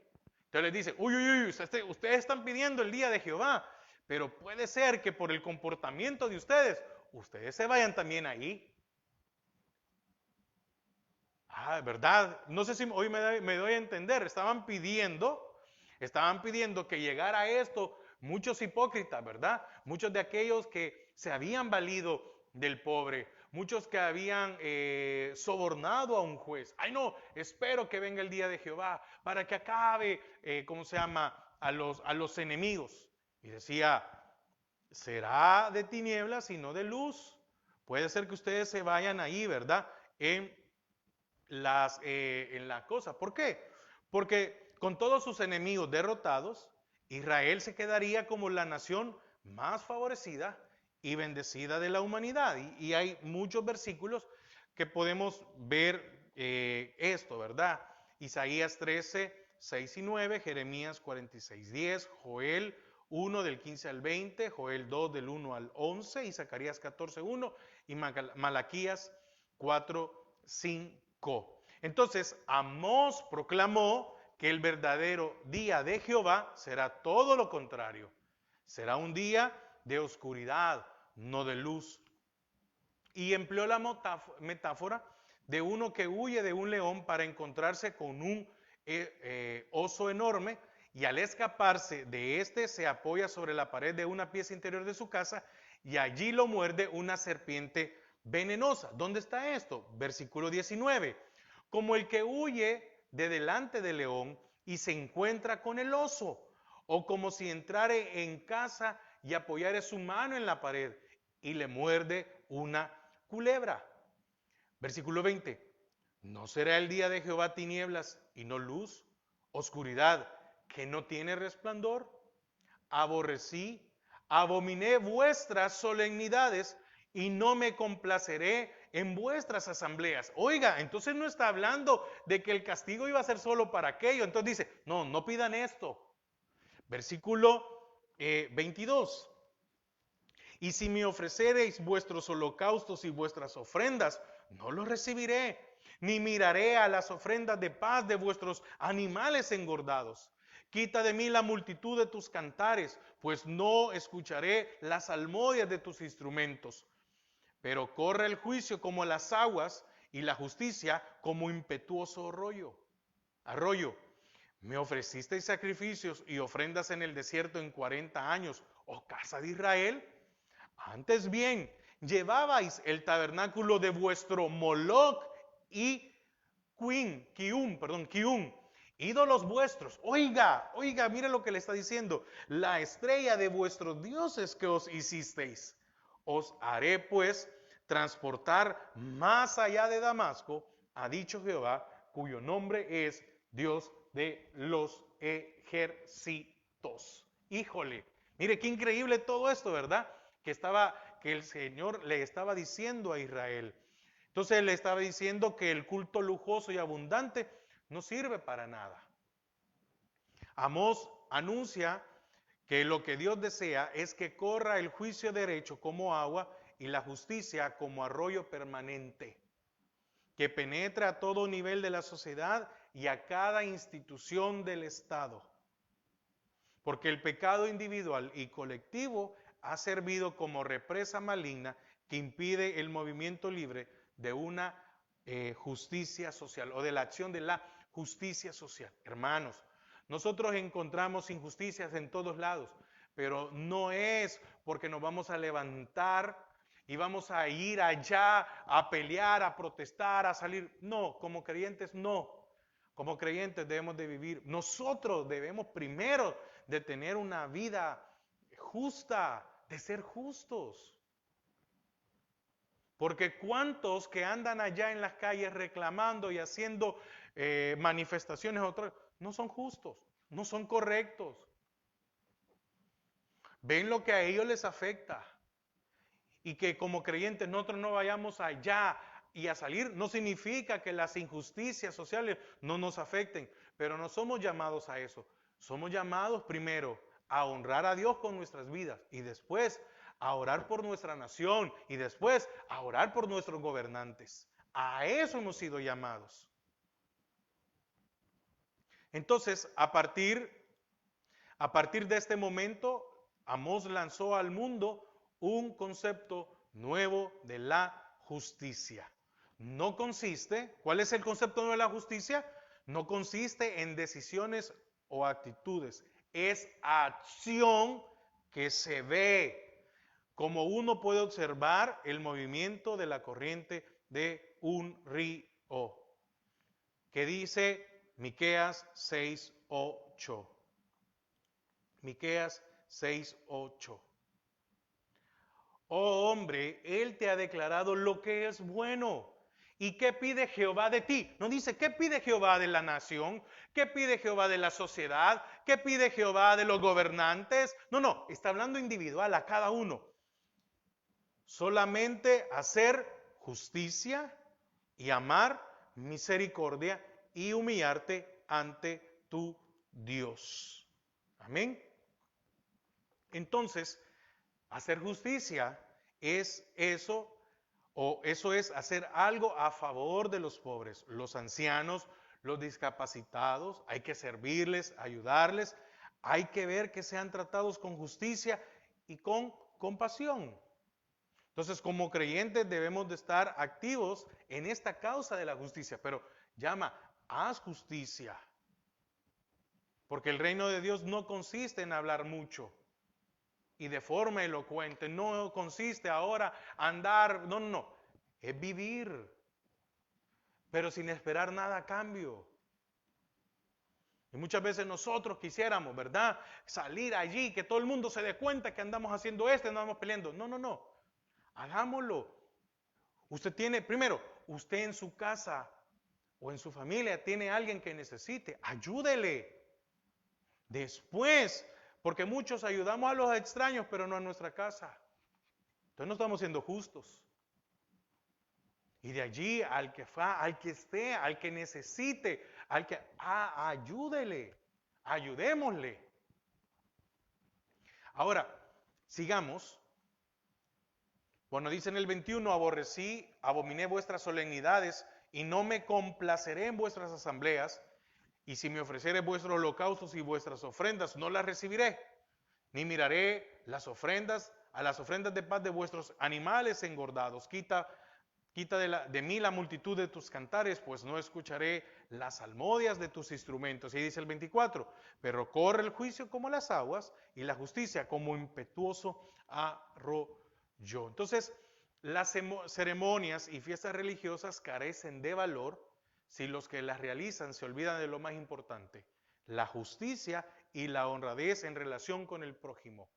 Entonces les dice, uy, ustedes están pidiendo el día de Jehová, pero puede ser que por el comportamiento de ustedes se vayan también ahí. ¿Verdad? No sé si hoy me doy a entender. Estaban pidiendo que llegara esto muchos hipócritas, ¿verdad? Muchos de aquellos que se habían valido del pobre, muchos que habían sobornado a un juez. Ay no, espero que venga el día de Jehová para que acabe, a los enemigos. Y decía, será de tinieblas y no de luz. Puede ser que ustedes se vayan ahí, ¿verdad? En la cosa. ¿Por qué? Porque con todos sus enemigos derrotados, Israel se quedaría como la nación más favorecida y bendecida de la humanidad. Y hay muchos versículos que podemos ver esto, ¿verdad? Isaías 13, 6 y 9, Jeremías 46, 10, Joel 1 del 15 al 20, Joel 2 del 1 al 11 y Zacarías 14, 1 y Malaquías 4, 5. Entonces, Amós proclamó que el verdadero día de Jehová será todo lo contrario. Será un día de oscuridad, no de luz. Y empleó la metáfora de uno que huye de un león para encontrarse con un oso enorme y al escaparse de éste se apoya sobre la pared de una pieza interior de su casa y allí lo muerde una serpiente venenosa. ¿Dónde está esto? Versículo 19. Como el que huye de delante del león y se encuentra con el oso, o como si entrare en casa y apoyare su mano en la pared y le muerde una culebra. Versículo 20. ¿No será el día de Jehová tinieblas y no luz? Oscuridad que no tiene resplandor. Aborrecí, abominé vuestras solemnidades y no me complaceré en vuestras asambleas. Oiga, entonces no está hablando de que el castigo iba a ser solo para aquello. Entonces dice, no, no pidan esto. Versículo 22. Y si me ofrecereis vuestros holocaustos y vuestras ofrendas, no los recibiré, ni miraré a las ofrendas de paz de vuestros animales engordados. Quita de mí la multitud de tus cantares, pues no escucharé las salmodias de tus instrumentos. Pero corre el juicio como las aguas y la justicia como impetuoso arroyo. Me ofrecisteis sacrificios y ofrendas en el desierto en 40 años, oh casa de Israel. Antes bien, llevabais el tabernáculo de vuestro Moloch y Kium, ídolos vuestros. Oiga, mire lo que le está diciendo. La estrella de vuestros dioses que os hicisteis. Os haré pues transportar más allá de Damasco, ha dicho Jehová, cuyo nombre es Dios de los ejércitos. Híjole, mire qué increíble todo esto, ¿verdad? Que el Señor le estaba diciendo a Israel. Entonces le estaba diciendo que el culto lujoso y abundante no sirve para nada. Amós anuncia que lo que Dios desea es que corra el juicio derecho como agua y la justicia como arroyo permanente, que penetre a todo nivel de la sociedad y a cada institución del Estado. Porque el pecado individual y colectivo ha servido como represa maligna que impide el movimiento libre de una justicia social o de la acción de la justicia social. Hermanos, nosotros encontramos injusticias en todos lados, pero no es porque nos vamos a levantar y vamos a ir allá a pelear, a protestar, a salir. No, como creyentes no. Como creyentes debemos de vivir. Nosotros debemos primero de tener una vida justa, de ser justos. Porque cuántos que andan allá en las calles reclamando y haciendo manifestaciones no son justos, no son correctos. Ven lo que a ellos les afecta. Y que como creyentes nosotros no vayamos allá y a salir, no significa que las injusticias sociales no nos afecten, pero no somos llamados a eso. Somos llamados primero a honrar a Dios con nuestras vidas y después a orar por nuestra nación y después a orar por nuestros gobernantes. A eso hemos sido llamados. Entonces, a partir de este momento, Amós lanzó al mundo un concepto nuevo de la justicia. No consiste, ¿cuál es el concepto nuevo de la justicia? No consiste en decisiones o actitudes, es acción que se ve, como uno puede observar el movimiento de la corriente de un río, que dice Miqueas 6:8. Miqueas 6:8. Oh hombre, Él te ha declarado lo que es bueno. ¿Y qué pide Jehová de ti? No dice, ¿qué pide Jehová de la nación? ¿Qué pide Jehová de la sociedad? ¿Qué pide Jehová de los gobernantes? No, está hablando individual a cada uno. Solamente hacer justicia y amar misericordia y humillarte ante tu Dios. Amén. Entonces, hacer justicia es eso, o eso es hacer algo a favor de los pobres, los ancianos, los discapacitados. Hay que servirles, ayudarles. Hay que ver que sean tratados con justicia y con compasión. Entonces, como creyentes debemos de estar activos en esta causa de la justicia, pero haz justicia. Porque el reino de Dios no consiste en hablar mucho y de forma elocuente, no consiste ahora andar, no, es vivir, pero sin esperar nada a cambio. Y muchas veces nosotros quisiéramos, ¿verdad? Salir allí, que todo el mundo se dé cuenta que andamos haciendo esto, andamos peleando. No, hagámoslo. Usted tiene, primero, usted en su casa o en su familia tiene alguien que necesite, ayúdele. Después, porque muchos ayudamos a los extraños, pero no a nuestra casa. Entonces no estamos siendo justos. Y de allí al que esté, al que necesite, ayúdele, ayudémosle. Ahora, sigamos. Bueno, dice en el 21, abominé vuestras solemnidades y no me complaceré en vuestras asambleas. Y si me ofreciere vuestros holocaustos y vuestras ofrendas, no las recibiré, ni miraré a las ofrendas de paz de vuestros animales engordados. Quita de mí la multitud de tus cantares, pues no escucharé las salmodias de tus instrumentos. Y dice el 24, pero corre el juicio como las aguas y la justicia como impetuoso arroyo. Entonces, las ceremonias y fiestas religiosas carecen de valor si los que las realizan se olvidan de lo más importante, la justicia y la honradez en relación con el prójimo.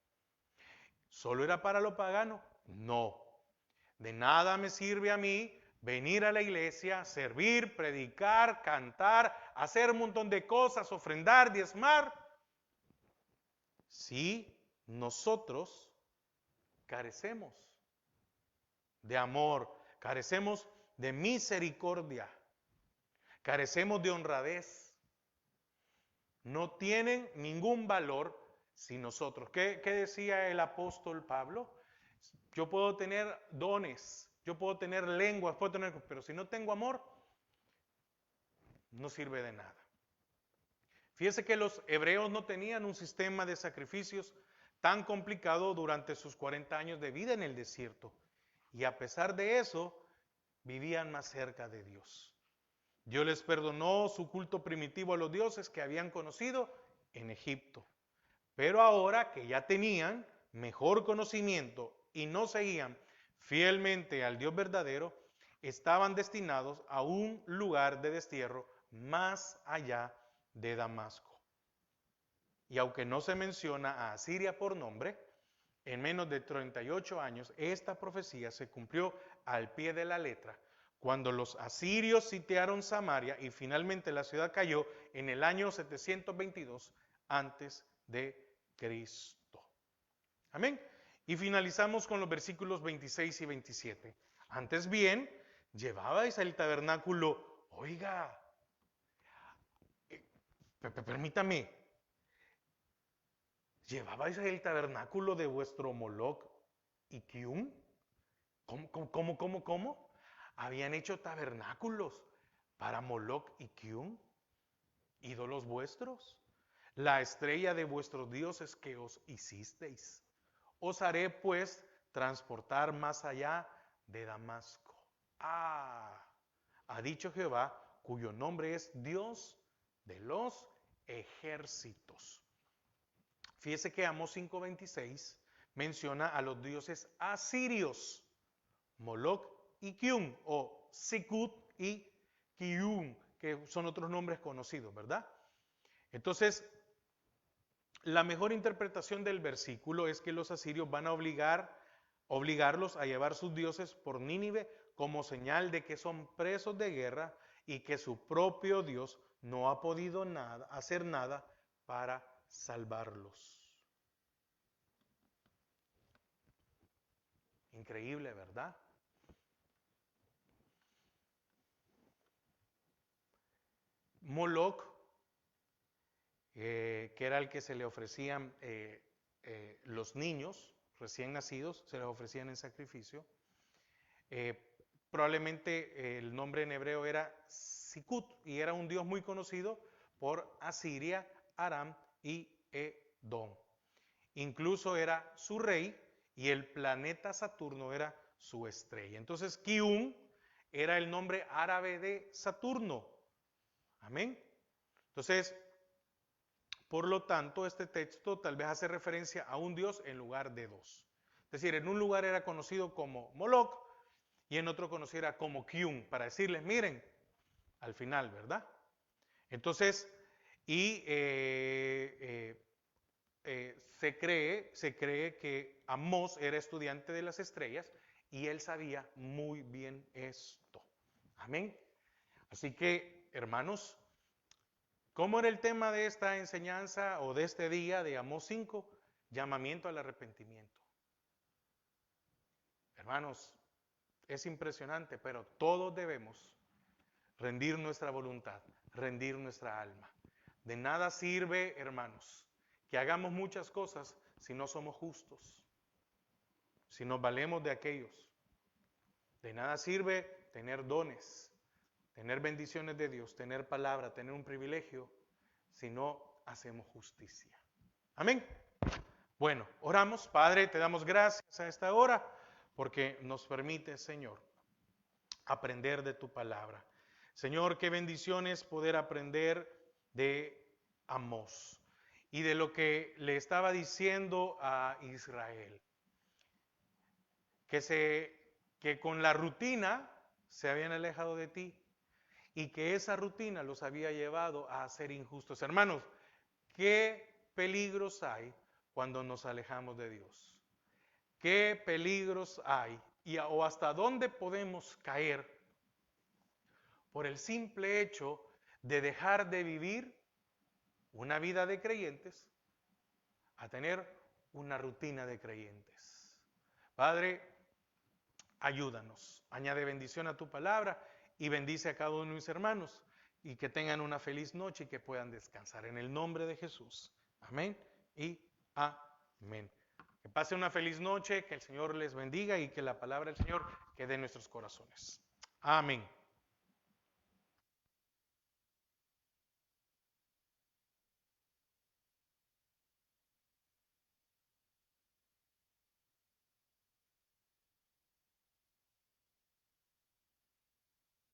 ¿Solo era para lo pagano? No. De nada me sirve a mí venir a la iglesia, servir, predicar, cantar, hacer un montón de cosas, ofrendar, diezmar, si nosotros carecemos de amor, carecemos de misericordia, carecemos de honradez. No tienen ningún valor si nosotros. ¿Qué decía el apóstol Pablo? Yo puedo tener dones, yo puedo tener lenguas, pero si no tengo amor, no sirve de nada. Fíjese que los hebreos no tenían un sistema de sacrificios tan complicado durante sus 40 años de vida en el desierto. Y a pesar de eso, vivían más cerca de Dios. Dios les perdonó su culto primitivo a los dioses que habían conocido en Egipto. Pero ahora que ya tenían mejor conocimiento y no seguían fielmente al Dios verdadero, estaban destinados a un lugar de destierro más allá de Damasco. Y aunque no se menciona a Asiria por nombre, en menos de 38 años esta profecía se cumplió al pie de la letra, cuando los asirios sitiaron Samaria y finalmente la ciudad cayó en el año 722 antes de Cristo. Amén. Y finalizamos con los versículos 26 y 27. Antes bien, llevabais el tabernáculo, oiga, permítame, llevabais el tabernáculo de vuestro Moloch y Kium. ¿Cómo? Habían hecho tabernáculos para Moloch y Kium, ídolos vuestros, la estrella de vuestros dioses que os hicisteis. Os haré pues transportar más allá de Damasco. Ha dicho Jehová, cuyo nombre es Dios de los ejércitos. Fíjese que Amós 5:26 menciona a los dioses asirios, Moloch y Kium, o Sikut y Kium, que son otros nombres conocidos, ¿verdad? Entonces, la mejor interpretación del versículo es que los asirios van a obligarlos a llevar sus dioses por Nínive como señal de que son presos de guerra y que su propio Dios no ha podido hacer nada para salvarlos. Increíble, ¿verdad? Moloch, que era el que se le ofrecían los niños recién nacidos, se les ofrecían en sacrificio. Probablemente el nombre en hebreo era Sikut y era un dios muy conocido por Asiria, Aram y Edom. Incluso era su rey y el planeta Saturno era su estrella. Entonces Kium era el nombre árabe de Saturno. Amén. Entonces, Por lo tanto, este texto tal vez hace referencia a un Dios en lugar de dos. Es decir, en un lugar era conocido como Moloch y en otro conocido era como Kyun, para decirles, miren, al final, ¿verdad? Entonces, y se cree que Amós era estudiante de las estrellas y él sabía muy bien esto. Amén. Así que, hermanos, ¿cómo era el tema de esta enseñanza o de este día de Amós 5? Llamamiento al arrepentimiento. Hermanos, es impresionante, pero todos debemos rendir nuestra voluntad, rendir nuestra alma. De nada sirve, hermanos, que hagamos muchas cosas si no somos justos, si nos valemos de aquellos. De nada sirve tener dones, tener bendiciones de Dios, tener palabra, tener un privilegio, si no hacemos justicia. Amén. Bueno, oramos. Padre, te damos gracias a esta hora porque nos permite, Señor, aprender de tu palabra. Señor, qué bendiciones poder aprender de Amós y de lo que le estaba diciendo a Israel. Que con la rutina se habían alejado de ti y que esa rutina los había llevado a ser injustos. Hermanos, qué peligros hay cuando nos alejamos de Dios. Qué peligros hay o hasta dónde podemos caer por el simple hecho de dejar de vivir una vida de creyentes a tener una rutina de creyentes. Padre, ayúdanos, añade bendición a tu palabra y bendice a cada uno de mis hermanos y que tengan una feliz noche y que puedan descansar. En el nombre de Jesús. Amén y amén. Que pase una feliz noche, que el Señor les bendiga y que la palabra del Señor quede en nuestros corazones. Amén.